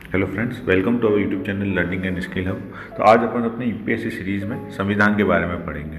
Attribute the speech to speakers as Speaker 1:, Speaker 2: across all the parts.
Speaker 1: Hello friends, welcome to our YouTube channel learning and skill hub. तो आज अपन अपने UPSC series में संविधान के बारे में पढ़ेंगे।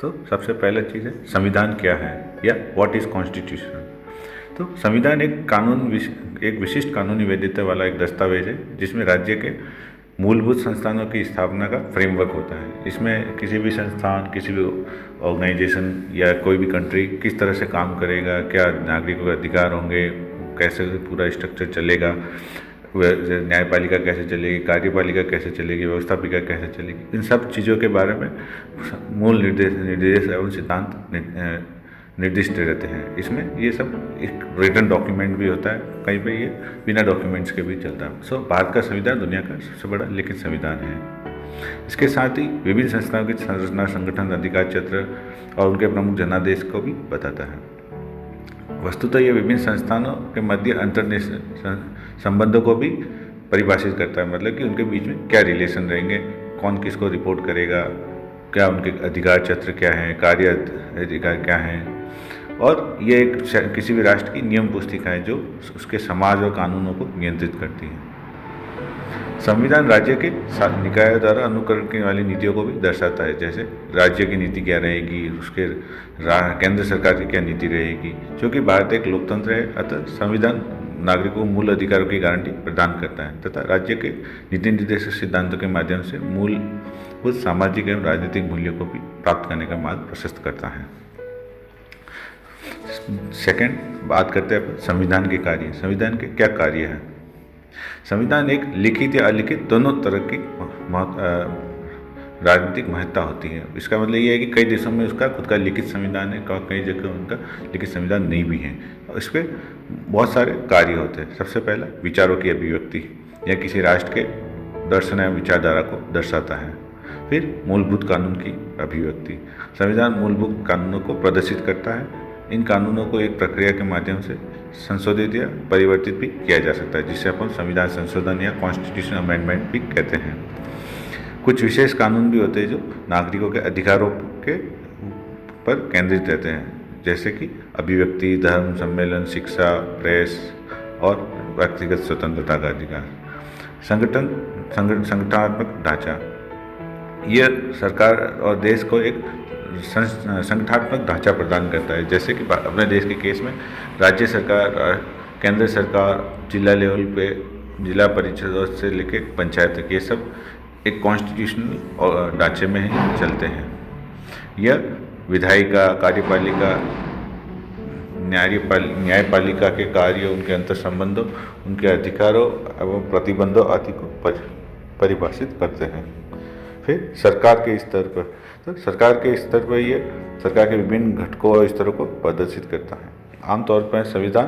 Speaker 1: तो सबसे पहला चीज़ है संविधान क्या है या व्हाट इज़ कॉन्स्टिट्यूशन। तो संविधान एक विशिष्ट कानूनी वैधता वाला एक दस्तावेज है जिसमें राज्य के मूलभूत संस्थानों की स्थापना का फ्रेमवर्क होता है। इसमें किसी भी संस्थान, किसी भी ऑर्गेनाइजेशन या कोई भी कंट्री किस तरह से काम करेगा, क्या नागरिकों के अधिकार होंगे, कैसे पूरा स्ट्रक्चर चलेगा, न्यायपालिका कैसे चलेगी, कार्यपालिका कैसे चलेगी, व्यवस्थापिका कैसे चलेगी, इन सब चीज़ों के बारे में मूल निर्देश एवं सिद्धांत निर्दिष्ट रहते हैं। इसमें ये सब एक रिटन डॉक्यूमेंट भी होता है, कहीं पे ये बिना डॉक्यूमेंट्स के भी चलता है। भारत का संविधान दुनिया का सबसे बड़ा लिखित संविधान है। इसके साथ ही विभिन्न संस्थाओं की संरचना, संगठन, अधिकार क्षेत्र और उनके प्रमुख जनादेश को भी बताता है। वस्तुतः ये विभिन्न संस्थानों के मध्य अंतर्देशीय संबंधों को भी परिभाषित करता है, मतलब कि उनके बीच में क्या रिलेशन रहेंगे, कौन किसको रिपोर्ट करेगा, क्या उनके अधिकार क्षेत्र क्या हैं, कार्य अधिकार क्या हैं। और ये एक किसी भी राष्ट्र की नियम पुस्तिका है जो उसके समाज और कानूनों को नियंत्रित करती है। संविधान राज्य के निकायों द्वारा अनुकरण करने वाली नीतियों को भी दर्शाता है, जैसे राज्य की नीति क्या रहेगी, उसके केंद्र सरकार की क्या नीति रहेगी। क्योंकि भारत एक लोकतंत्र है, अतः संविधान नागरिकों को मूल अधिकारों की गारंटी प्रदान करता है तथा राज्य के नीति निर्देशक सिद्धांतों के माध्यम से मूलभूत सामाजिक एवं राजनीतिक मूल्यों को भी प्राप्त करने का मार्ग प्रशस्त करता है। सेकंड, बात करते हैं संविधान के कार्य। संविधान के क्या कार्य हैं? संविधान एक लिखित या अलिखित दोनों तरह की राजनीतिक महत्ता होती है। इसका मतलब ये है कि कई देशों में उसका खुद का लिखित संविधान है, कई जगह उनका लिखित संविधान नहीं भी है। इस पर बहुत सारे कार्य होते हैं। सबसे पहला विचारों की अभिव्यक्ति या किसी राष्ट्र के दर्शन एवं विचारधारा को दर्शाता है। फिर मूलभूत कानून की अभिव्यक्ति। संविधान मूलभूत कानूनों को प्रदर्शित करता है। इन कानूनों को एक प्रक्रिया के माध्यम से संशोधित या परिवर्तित भी किया जा सकता है, जिसे अपन संविधान संशोधन या कॉन्स्टिट्यूशन अमेंडमेंट भी कहते हैं। कुछ विशेष कानून भी होते हैं जो नागरिकों के अधिकारों के पर केंद्रित रहते हैं, जैसे कि अभिव्यक्ति, धर्म, सम्मेलन, शिक्षा, प्रेस और व्यक्तिगत स्वतंत्रता का अधिकार। संगठनात्मक ढांचा, यह सरकार और देश को एक संगठनात्मक ढांचा प्रदान करता है। जैसे कि अपने देश के केस में राज्य सरकार, केंद्र सरकार, जिला लेवल पे जिला परिषद से लेकर पंचायत तक, ये सब एक कॉन्स्टिट्यूशनल ढांचे में ही चलते हैं। यह विधायिका, कार्यपालिका, न्यायपालिका के कार्य, उनके अंतर संबंधों, उनके अधिकारों एवं प्रतिबंधों आदि को परिभाषित करते हैं। फिर सरकार के स्तर पर, तो सरकार के स्तर पर ये सरकार के विभिन्न घटकों और स्तरों को प्रदर्शित करता है। आमतौर पर संविधान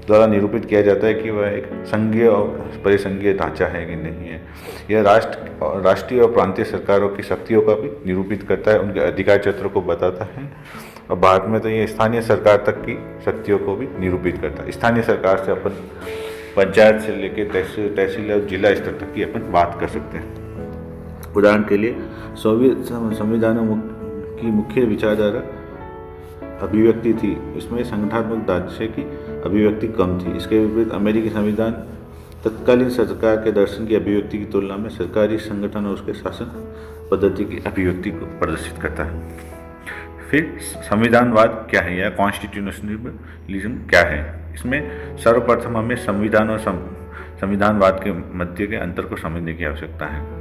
Speaker 1: द्वारा निरूपित किया जाता है कि वह एक संघीय और परिसंघीय ढांचा है कि नहीं है। यह राष्ट्रीय और प्रांतीय सरकारों की शक्तियों का भी निरूपित करता है, उनके अधिकार क्षेत्रों को बताता है। और भारत में तो ये स्थानीय सरकार तक की शक्तियों को भी निरूपित करता है। स्थानीय सरकार से अपन पंचायत से लेकर तहसील और जिला स्तर तक की अपन बात कर सकते हैं। उदाहरण के लिए सोवियत संविधानों की मुख्य विचारधारा अभिव्यक्ति थी। इसमें संगठनात्मक ढांचे की अभिव्यक्ति कम थी। इसके विपरीत अमेरिकी संविधान तत्कालीन सरकार के दर्शन की अभिव्यक्ति की तुलना में सरकारी संगठन और उसके शासन पद्धति की अभिव्यक्ति को प्रदर्शित करता है। फिर संविधानवाद क्या है या कॉन्स्टिट्यूशनलिज्म क्या है? इसमें सर्वप्रथम हमें संविधान और संविधानवाद के मध्य के अंतर को समझने की आवश्यकता है।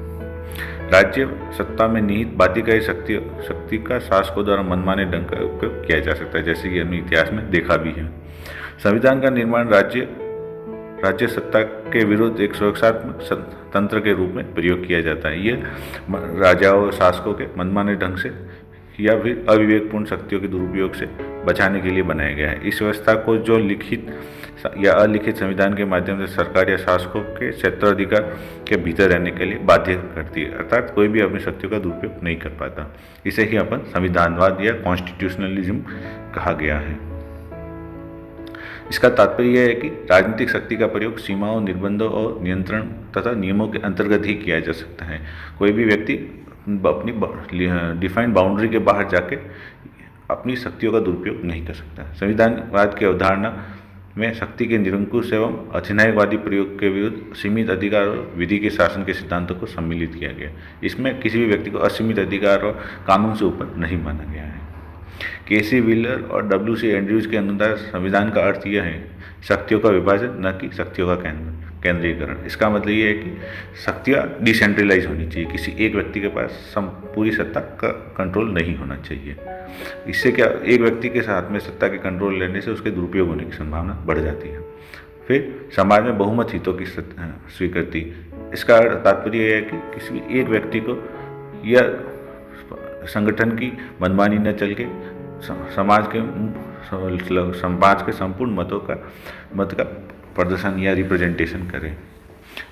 Speaker 1: राज्य सत्ता में निहित बाध्यकारी शक्ति का शासकों द्वारा मनमाने ढंग का उपयोग किया जा सकता है, जैसे कि हमने इतिहास में देखा भी है। संविधान का निर्माण राज्य सत्ता के विरुद्ध एक सुरक्षात्मक तंत्र के रूप में प्रयोग किया जाता है। ये राजाओं और शासकों के मनमाने ढंग से या फिर अविवेकपूर्ण शक्तियों के दुरुपयोग से बचाने के लिए बनाया गया है। इस व्यवस्था को जो लिखित या अलिखित संविधान के माध्यम से सरकार या शासकों के क्षेत्राधिकार के भीतर रहने के लिए बाध्य करती है, अर्थात कोई भी अपनी शक्तियों का दुरुपयोग नहीं कर पाता। इसे ही अपन संविधानवाद या कॉन्स्टिट्यूशनलिज्म कहा गया है। इसका तात्पर्य यह है कि राजनीतिक शक्ति का प्रयोग सीमाओं, निर्बंधों और नियंत्रण तथा नियमों के अंतर्गत ही किया जा सकता है। कोई भी व्यक्ति अपनी डिफाइंड बाउंड्री के बाहर जाके अपनी शक्तियों का दुरुपयोग नहीं कर सकता। संविधानवाद की अवधारणा में शक्ति के निरंकुश एवं अधिनायकवादी प्रयोग के विरुद्ध सीमित अधिकार और विधि के शासन के सिद्धांतों को सम्मिलित किया गया। इसमें किसी भी व्यक्ति को असीमित अधिकार और कानून से ऊपर नहीं माना गया है। केसी व्हीलर और W.C. एंड्रयूज के अनुसार संविधान का अर्थ यह है शक्तियों का विभाजन, न कि शक्तियों का केंद्रीकरण। इसका मतलब ये है कि शक्तियाँ डिसेंट्रलाइज होनी चाहिए, किसी एक व्यक्ति के पास पूरी सत्ता का कंट्रोल नहीं होना चाहिए। इससे क्या, एक व्यक्ति के हाथ में सत्ता के कंट्रोल लेने से उसके दुरुपयोग होने की संभावना बढ़ जाती है। फिर समाज में बहुमत हितों की स्वीकृति। इसका तात्पर्य यह है कि किसी भी एक व्यक्ति को या संगठन की मनमानी न चल के समाज के संपूर्ण मत का प्रदर्शन या रिप्रेजेंटेशन करें।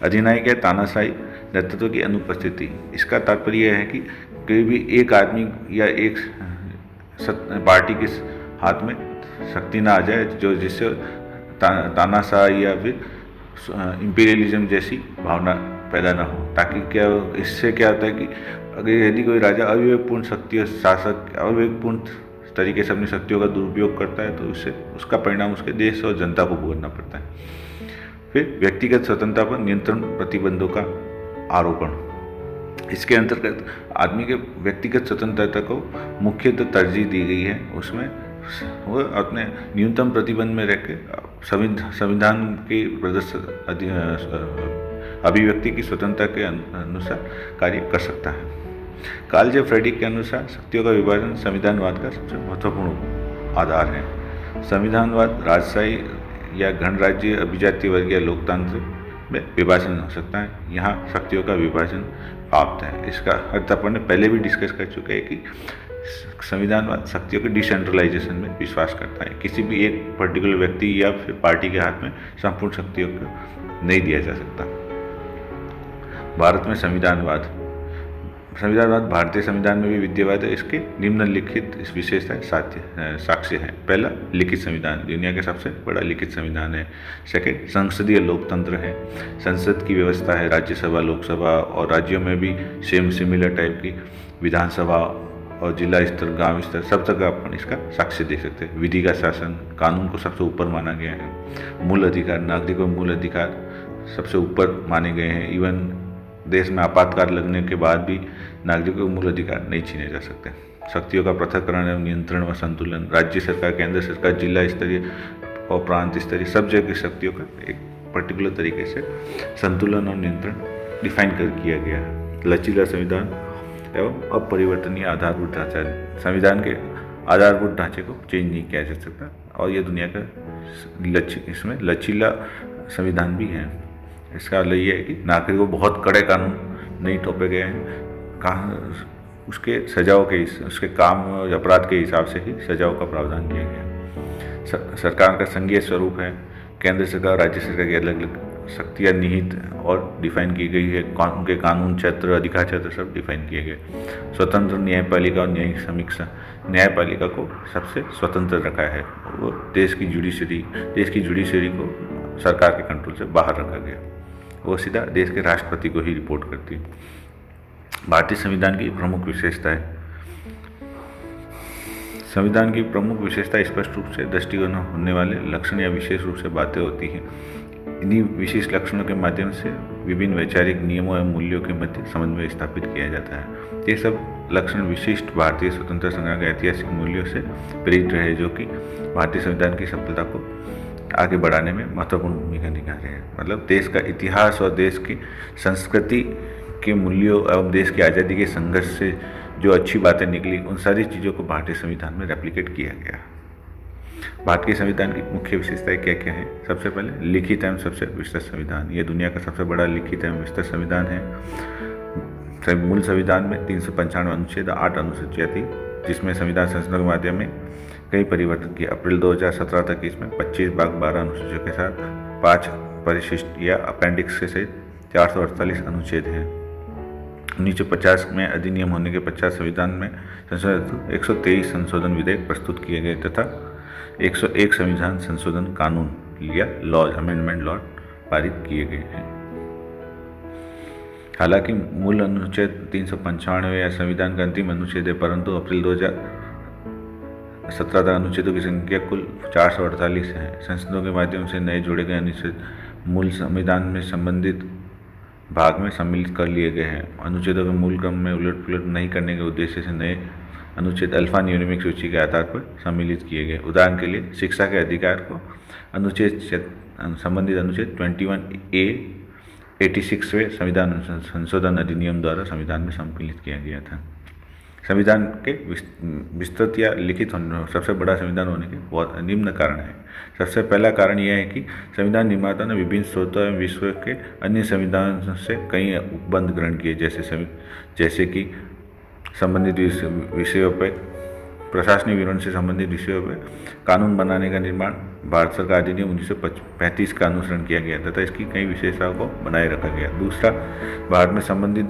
Speaker 1: अधिनायक या तानाशाही नेतृत्व की अनुपस्थिति। इसका तात्पर्य यह है कि कोई भी एक आदमी या एक पार्टी के हाथ में शक्ति ना आ जाए जो जिससे तानाशाही या फिर इंपीरियलिज्म जैसी भावना पैदा ना हो। ताकि क्या, इससे क्या होता है कि अगर यदि कोई राजा अविवेकपूर्ण शक्ति और शासक अविवेकपूर्ण तरीके से अपनी शक्तियों का दुरुपयोग करता है तो उससे उसका परिणाम उसके देश और जनता को भुगतना पड़ता है। फिर व्यक्तिगत स्वतंत्रता पर नियंत्रण प्रतिबंधों का आरोपण। इसके अंतर्गत आदमी के व्यक्तिगत स्वतंत्रता को मुख्यतः तरजीह दी गई है। उसमें वो अपने न्यूनतम प्रतिबंध में रहकर संविधान के अभिव्यक्ति की स्वतंत्रता के अनुसार कार्य कर सकता है। कार्ल जे फ्रेडरिक के अनुसार शक्तियों का विभाजन संविधानवाद का सबसे महत्वपूर्ण आधार है। संविधानवाद राजशाही या गणराज्य, अभिजातीय वर्ग या लोकतंत्र में विभाजन हो सकता है। यहाँ शक्तियों का विभाजन प्राप्त है। इसका अर्थ अपन ने पहले भी डिस्कस कर चुके हैं कि संविधानवाद शक्तियों के डिसेंट्रलाइजेशन में विश्वास करता है। किसी भी एक पर्टिकुलर व्यक्ति या फिर पार्टी के हाथ में संपूर्ण शक्तियों को नहीं दिया जा सकता। भारत में संविधानवाद भारतीय संविधान में भी विद्यमान है। इसके निम्नलिखित विशेषताएं साक्ष्य हैं। पहला, लिखित संविधान, दुनिया का सबसे बड़ा लिखित संविधान है। सेकंड, संसदीय लोकतंत्र है, संसद की व्यवस्था है, राज्यसभा, लोकसभा और राज्यों में भी सिमिलर टाइप की विधानसभा और जिला स्तर, गांव स्तर, सब जगह अपन इसका साक्ष्य दे सकते हैं। विधि का शासन, कानून को सबसे ऊपर माना गया है। मूल अधिकार, नागरिकों के मूल अधिकार सबसे ऊपर माने गए हैं। इवन देश में आपातकाल लगने के बाद भी नागरिकों के मूल अधिकार नहीं छीने जा सकते। शक्तियों का पृथक्करण एवं नियंत्रण व संतुलन, राज्य सरकार, केंद्र सरकार, जिला स्तरीय और प्रांत स्तरीय सब जगह शक्तियों का एक पर्टिकुलर तरीके से संतुलन और नियंत्रण डिफाइन कर किया गया है। लचीला संविधान एवं अपरिवर्तनीय आधारभूत ढांचा, संविधान के आधारभूत ढांचे को चेंज नहीं किया जा सकता और ये दुनिया का इसमें लचीला संविधान भी है। इसका मतलब ये है कि नागरिकों को बहुत कड़े कानून नहीं थोपे गए हैं। उसके सजाओं के उसके काम और अपराध के हिसाब से ही सजाओं का प्रावधान किया गया। सरकार का संघीय स्वरूप है। केंद्र सरकार, राज्य सरकार की अलग अलग शक्तियाँ निहित और डिफाइन की गई है। उनके कानून क्षेत्र, अधिकार क्षेत्र सब डिफाइन किए गए। स्वतंत्र न्यायपालिका और न्यायिक समीक्षा, न्यायपालिका को सबसे स्वतंत्र रखा है। वो देश की जुडिशरी को सरकार के कंट्रोल से बाहर रखा गया। वो सीधा देश के राष्ट्रपति को ही रिपोर्ट करती है। भारतीय संविधान की प्रमुख विशेषताएं। संविधान की प्रमुख विशेषता स्पष्ट रूप से दृष्टिगोचर होने वाले लक्षण या विशेष रूप से बातें होती हैं। इन्हीं विशेष लक्षणों के माध्यम से विभिन्न वैचारिक नियमों एवं मूल्यों के मध्य समन्वय स्थापित किया जाता है। ये सब लक्षण विशिष्ट भारतीय स्वतंत्रता संग्राम के ऐतिहासिक मूल्यों से प्रेरित रहे, जो कि भारतीय संविधान की सफलता को आगे बढ़ाने में महत्वपूर्ण भूमिका निभा रहे हैं। मतलब देश का इतिहास और देश की संस्कृति के मूल्यों एवं देश की आज़ादी के संघर्ष से जो अच्छी बातें निकली, उन सारी चीज़ों को भारतीय संविधान में रेप्लिकेट किया गया। भारतीय संविधान की मुख्य विशेषताएं क्या क्या है? सबसे पहले लिखित एवं सबसे विस्तृत संविधान। ये दुनिया का सबसे बड़ा लिखित एवं विस्तृत संविधान है। मूल संविधान में 395 अनुच्छेद, 8 अनुसूचियाँ थी, जिसमें संविधान संशोधन के माध्यम में कई परिवर्तन किए। अप्रैल 2017 तक इसमें 25 भाग 12 अनुसूचियों के साथ 5 परिशिष्ट या अपेंडिक्स के सहित 448 अनुच्छेद हैं। 1950 में अधिनियम होने के पश्चात संविधान में 123 संशोधन विधेयक प्रस्तुत किए गए तथा 101 संविधान संशोधन कानून या लॉज अमेंडमेंट लॉ पारित किए गए हैं। हालांकि मूल अनुच्छेद 395 या संविधान का अंतिम अनुच्छेद है, परंतु अप्रैल 17 अनुच्छेदों की संख्या कुल 448 है। संसदों के माध्यम से नए जोड़े गए अनुच्छेद मूल संविधान में संबंधित भाग में सम्मिलित कर लिए गए हैं। अनुच्छेदों के मूल क्रम में उलट पुलट नहीं करने के उद्देश्य से नए अनुच्छेद अल्फा न्यूनमिक सूची के आधार पर सम्मिलित किए गए। उदाहरण के लिए शिक्षा के अधिकार को संबंधित अनुच्छेद 21A 86वें संविधान संशोधन अधिनियम द्वारा संविधान में सम्मिलित किया गया था। संविधान के विस्तृत या लिखित सबसे बड़ा संविधान होने के बहुत निम्न कारण है। सबसे पहला कारण यह है कि संविधान निर्माता ने विभिन्न स्रोतों एवं विश्व के अन्य संविधानों से कई उपबंध ग्रहण किए, जैसे कि संबंधित विषयों पर प्रशासनिक विवरण से संबंधित विषयों पर कानून बनाने का निर्माण भारत सरकार अधिनियम 1935 का अनुसरण किया गया तथा इसकी कई विशेषताओं को बनाए रखा गया। दूसरा, भारत में संबंधित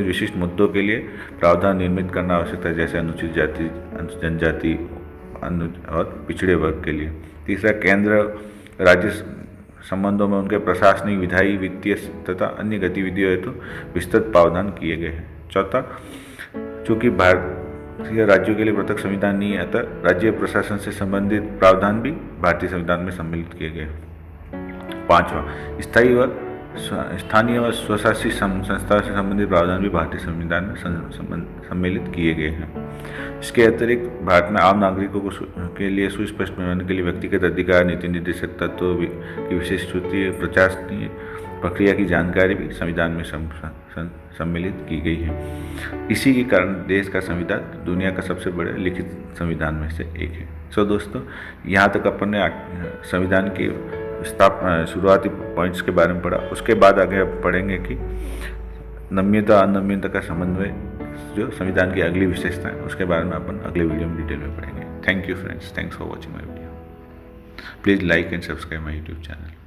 Speaker 1: विशिष्ट मुद्दों के लिए प्रावधान निर्मित करना आवश्यक था, जैसे अनुसूचित जाति, जनजाति और पिछड़े वर्ग के लिए। तीसरा, केंद्र राज्य संबंधों में उनके प्रशासनिक, विधायी, वित्तीय तथा अन्य गतिविधियों हेतु विस्तृत प्रावधान किए गए हैं। चौथा, चूँकि भारतीय राज्यों के लिए पृथक संविधान नहीं है, अतः राज्य प्रशासन से संबंधित प्रावधान भी भारतीय संविधान में सम्मिलित किए गए। पांचवा, स्थानीय व स्वशासी संस्थाओं से संबंधित प्रावधान भी भारतीय संविधान में सम्मिलित किए गए हैं। इसके अतिरिक्त भारत में आम नागरिकों के लिए सुस्पष्ट बनाने के लिए व्यक्तिगत अधिकार, नीति निर्देशक तत्वों की विशेष सूची, प्रशासनीय प्रक्रिया की जानकारी भी संविधान में सम्मिलित की गई है। इसी के कारण देश का संविधान दुनिया का सबसे बड़े लिखित संविधान में से एक है। सो दोस्तों, यहाँ तक अपन ने संविधान की शुरुआती पॉइंट्स के बारे में पढ़ा। उसके बाद आगे अब पढ़ेंगे कि नम्यता अनम्यता का समन्वय, जो संविधान की अगली विशेषता है, उसके बारे में अपन अगले वीडियो में डिटेल में पढ़ेंगे। Thank you friends, thanks for watching my video. Please like and subscribe my YouTube channel.